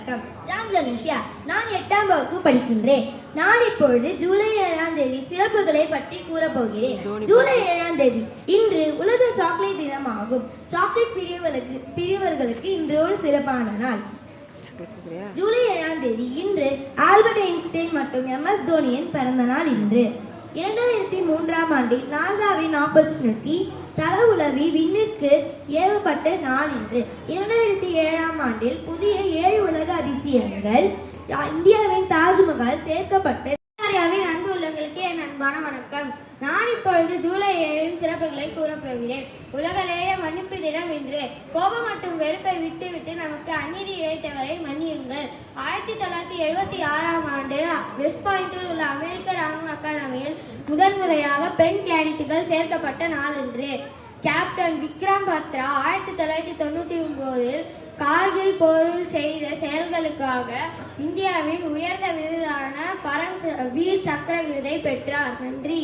வணக்கம். நான் ஜனுஷியா. நான் 8ஆம் வகுப்பு படிக்கின்றேன். நான் இப்பொழுது ஜூலை 7ஆம் தேதி சிறப்புகளை பற்றி கூறப்போகிறேன். ஜூலை 7ஆம் தேதி இன்று உலக சாக்லேட் தினம் ஆகும். சாக்லேட் பிரியவர்களுக்கு இன்று ஒரு சிறப்பான நாள். ஜூலை 7ஆம் தேதி இன்று ஆல்பர்ட் ஐன்ஸ்டைன் மற்றும் MS தோனியின் பிறந்த நாள் இன்று. 2003ஆம் ஆண்டில் நாசாவின் ஆப்பர்ச்சுனிட்டி தள உளவி விண்ணிற்கு ஏவப்பட்ட நாள் இன்று. 2007ஆம் ஆண்டில் புதிய 7 உலக அதிசயங்கள் இந்தியாவின் தாஜ்மஹால் சேர்க்கப்பட்டு. அன்பு உள்ளங்களுக்கு என் அன்பான வணக்கம். நான் இப்பொழுது ஜூலை 7 சிறப்புகளை கூறப்போகிறேன். உலகளாவிய மன்னிப்பு தினம் இன்று. கோபம் மற்றும் வெறுப்பை விட்டுவிட்டு நமக்கு அநீதி இழைத்தவரை மன்னியுங்கள். 1976ஆம் ஆண்டு வெஸ்ட் பாயிண்டில் உள்ள அமெரிக்க ராணுவ அகாடமியில் முதன்முறையாக பெண் கேடட்டுகள் சேர்க்கப்பட்ட நாள் இன்று. கேப்டன் விக்ரம் பத்ரா 1999இல் கார்கில் போரில் செய்த செயல்களுக்காக இந்தியாவின் உயர்ந்த விருதான வீர் சக்கர விருதை பெற்றார். நன்றி.